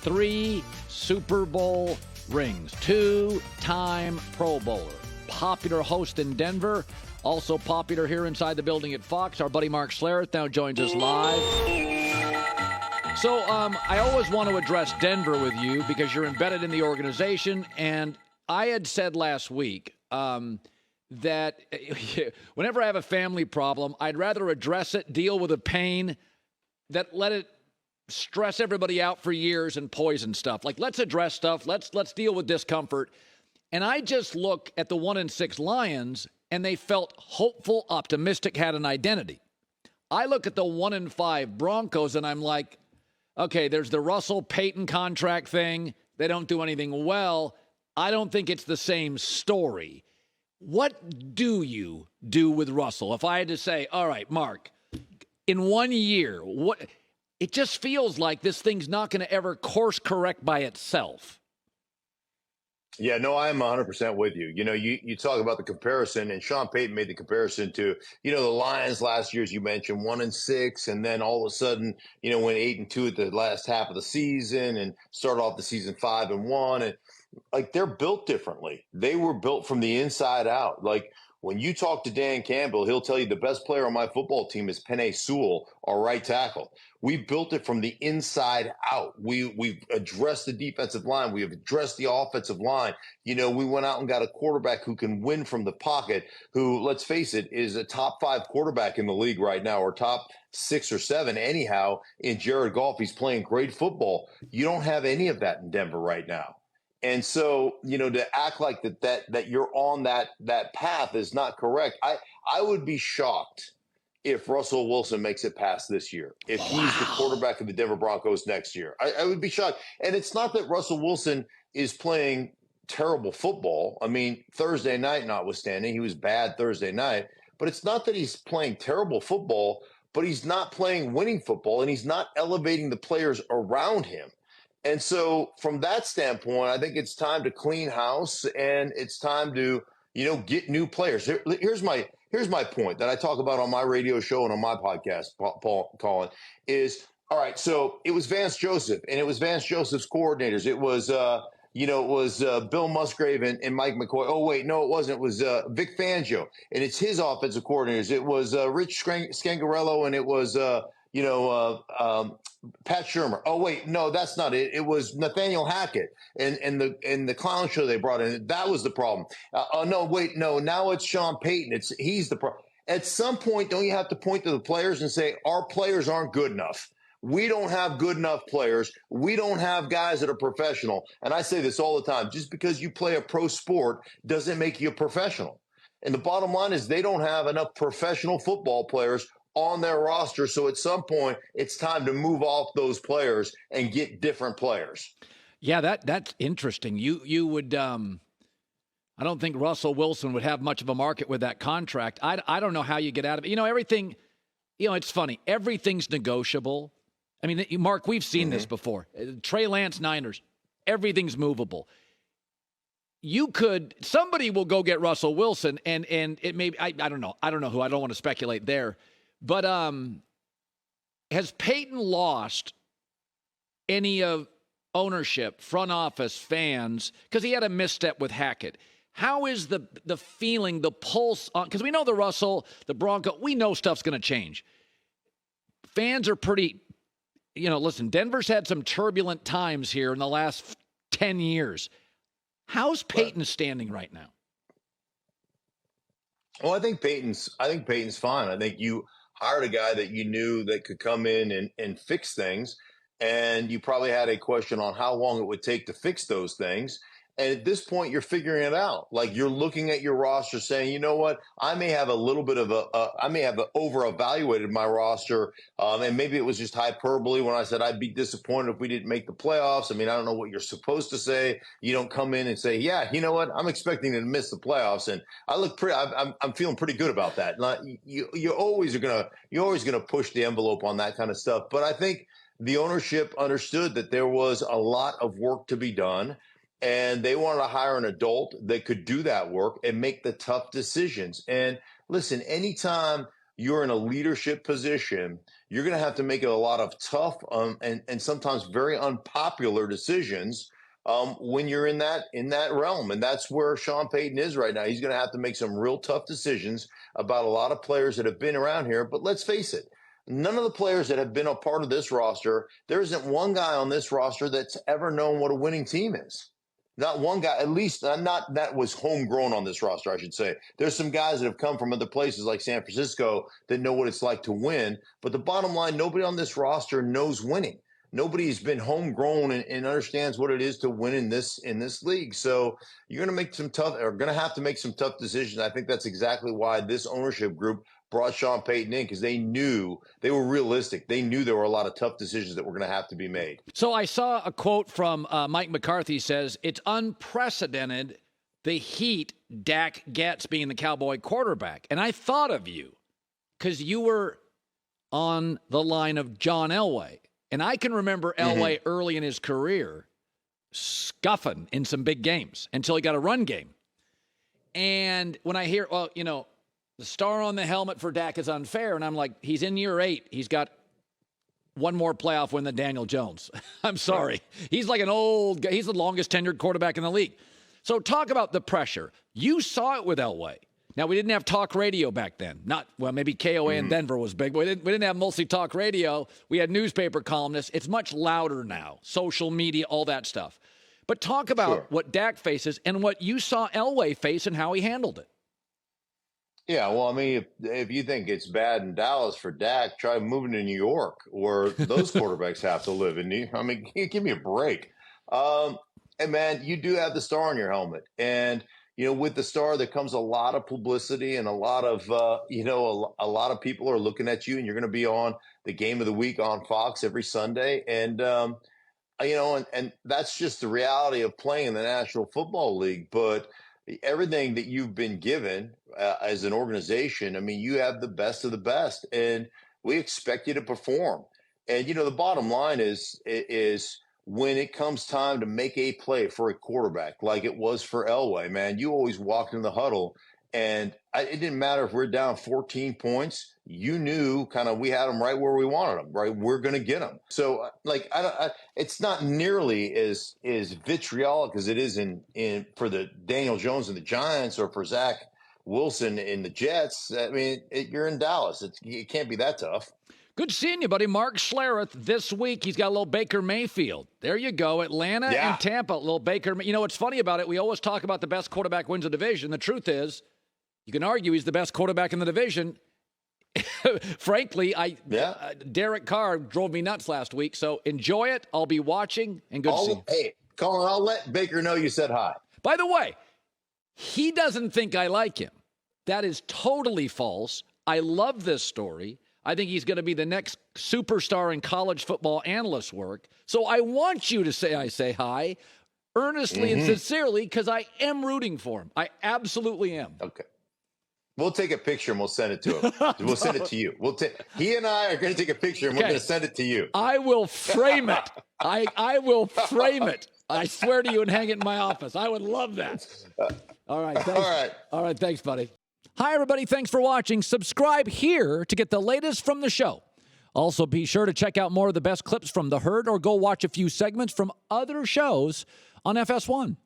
3 Super Bowl rings, 2-time Pro Bowler, popular host in Denver, also popular here inside the building at Fox. Our buddy Mark Schlereth now joins us live. So I always want to address Denver with you because you're embedded in the organization, and I had said last week that whenever I have a family problem, I'd rather address it, deal with the pain, that let it stress everybody out for years and poison stuff. Like, let's address stuff. Let's deal with discomfort. And I just look at the 1-6 Lions, and they felt hopeful, optimistic, had an identity. I look at the 1-5 Broncos, and I'm like, okay, there's the Russell Payton contract thing. They don't do anything well. I don't think it's the same story. What do you do with Russell? If I had to say, all right, Mark, in 1 year, what? It just feels like this thing's not going to ever course correct by itself. Yeah, no, I am 100% with you. You know, you talk about the comparison, and Sean Payton made the comparison to, the Lions last year, as you mentioned, 1-6, and then all of a sudden, went 8-2 at the last half of the season and started off the season 5-1. And like, they're built differently. They were built from the inside out. Like, when you talk to Dan Campbell, he'll tell you the best player on my football team is Penei Sewell, our right tackle. We built it from the inside out. We've addressed the defensive line. We have addressed the offensive line. We went out and got a quarterback who can win from the pocket, who, let's face it, is a top 5 quarterback in the league right now, or top 6 or 7 anyhow, in Jared Goff. He's playing great football. You don't have any of that in Denver right now. And so, to act like that you're on that path is not correct. I would be shocked if Russell Wilson makes it past this year, if he's the quarterback of the Denver Broncos next year. I would be shocked. And it's not that Russell Wilson is playing terrible football. I mean, Thursday night notwithstanding, he was bad Thursday night. But it's not that he's playing terrible football, but he's not playing winning football, and he's not elevating the players around him. And so from that standpoint, I think it's time to clean house, and it's time to, get new players. Here's my point that I talk about on my radio show and on my podcast, Colin, is, all right, so it was Vance Joseph, and it was Vance Joseph's coordinators. It was, Bill Musgrave and Mike McCoy. Oh, wait, no, it wasn't. It was Vic Fangio, and it's his offensive coordinators. It was Rich Scangarello, and it was Pat Shermer. Oh, wait, no, that's not it. It was Nathaniel Hackett and the clown show they brought in. That was the problem. No, now it's Sean Payton. He's the problem. At some point, don't you have to point to the players and say, our players aren't good enough? We don't have good enough players. We don't have guys that are professional. And I say this all the time. Just because you play a pro sport doesn't make you a professional. And the bottom line is they don't have enough professional football players on their roster. So at some point, it's time to move off those players and get different players. Yeah, that's interesting. You would I don't think Russell Wilson would have much of a market with that contract. I don't know how you get out of it. Everything, it's funny. Everything's negotiable. I mean, Mark, we've seen this before. Trey Lance, Niners, everything's movable. Somebody will go get Russell Wilson, and it may, I don't know. I don't know who. I don't want to speculate there. But has Peyton lost any of ownership, front office, fans? Because he had a misstep with Hackett. How is the feeling, the pulse on? Because we know the Bronco, we know stuff's going to change. Fans are pretty, listen, Denver's had some turbulent times here in the last 10 years. How's Peyton standing right now? Well, I think Peyton's fine. I think you hired a guy that you knew that could come in and fix things. And you probably had a question on how long it would take to fix those things. And at this point, you're figuring it out. Like, you're looking at your roster saying, you know what, I may have a little bit of I may have over-evaluated my roster. And maybe it was just hyperbole when I said I'd be disappointed if we didn't make the playoffs. I mean, I don't know what you're supposed to say. You don't come in and say, yeah, you know what, I'm expecting to miss the playoffs. And I'm feeling pretty good about that. Now, you're always going to push the envelope on that kind of stuff. But I think the ownership understood that there was a lot of work to be done. And they wanted to hire an adult that could do that work and make the tough decisions. And listen, anytime you're in a leadership position, you're going to have to make a lot of tough and sometimes very unpopular decisions when you're in that realm. And that's where Sean Payton is right now. He's going to have to make some real tough decisions about a lot of players that have been around here. But let's face it, none of the players that have been a part of this roster, there isn't one guy on this roster that's ever known what a winning team is. Not one guy, at least not that was homegrown on this roster, I should say. There's some guys that have come from other places like San Francisco that know what it's like to win. But the bottom line, nobody on this roster knows winning. Nobody's been homegrown and understands what it is to win in this league. So you're going to have to make some tough decisions. I think that's exactly why this ownership group brought Sean Payton in, because they knew they were realistic. They knew there were a lot of tough decisions that were going to have to be made. So I saw a quote from Mike McCarthy says, it's unprecedented the heat Dak gets being the Cowboy quarterback. And I thought of you because you were on the line of John Elway. And I can remember Elway early in his career scuffing in some big games until he got a run game. And when I hear, the star on the helmet for Dak is unfair, and I'm like, he's in year 8. He's got one more playoff win than Daniel Jones. I'm sorry. He's like an old guy. He's the longest tenured quarterback in the league. So talk about the pressure. You saw it with Elway. Now, we didn't have talk radio back then. Maybe KOA in Denver was big, but we didn't have mostly talk radio. We had newspaper columnists. It's much louder now, social media, all that stuff. But talk about what Dak faces and what you saw Elway face and how he handled it. Yeah, well, I mean, if you think it's bad in Dallas for Dak, try moving to New York, where those quarterbacks have to live. I mean, give me a break. And, man, you do have the star on your helmet. And with the star, there comes a lot of publicity and a lot of, a lot of people are looking at you, and you're going to be on the game of the week on Fox every Sunday. And, and that's just the reality of playing in the National Football League. But everything that you've been given as an organization, I mean, you have the best of the best, and we expect you to perform. And, the bottom line is when it comes time to make a play for a quarterback, like it was for Elway, man, you always walked in the huddle, and it didn't matter if we're down 14 points. You knew kind of we had them right where we wanted them, right? We're going to get them. So, it's not nearly as vitriolic as it is in for the Daniel Jones and the Giants, or for Zach Wilson in the Jets. I mean, you're in Dallas. It can't be that tough. Good seeing you, buddy. Mark Schlereth this week. He's got a little Baker Mayfield. There you go. Atlanta and Tampa, little Baker. What's funny about it, we always talk about the best quarterback wins a division. The truth is, you can argue he's the best quarterback in the division. Frankly, Derek Carr drove me nuts last week. So enjoy it. I'll be watching, and good to see you. Hey, Colin, I'll let Baker know you said hi. By the way, he doesn't think I like him. That is totally false. I love this story. I think he's going to be the next superstar in college football analyst work. So I want you to say I say hi earnestly and sincerely, because I am rooting for him. I absolutely am. Okay. We'll take a picture and we'll send it to him. We'll send it to you. He and I are going to take a picture and we're going to send it to you. I will frame it. I will frame it. I swear to you, and hang it in my office. I would love that. All right. Thanks. All right. Thanks, buddy. Hi, everybody. Thanks for watching. Subscribe here to get the latest from the show. Also, be sure to check out more of the best clips from The Herd, or go watch a few segments from other shows on FS1.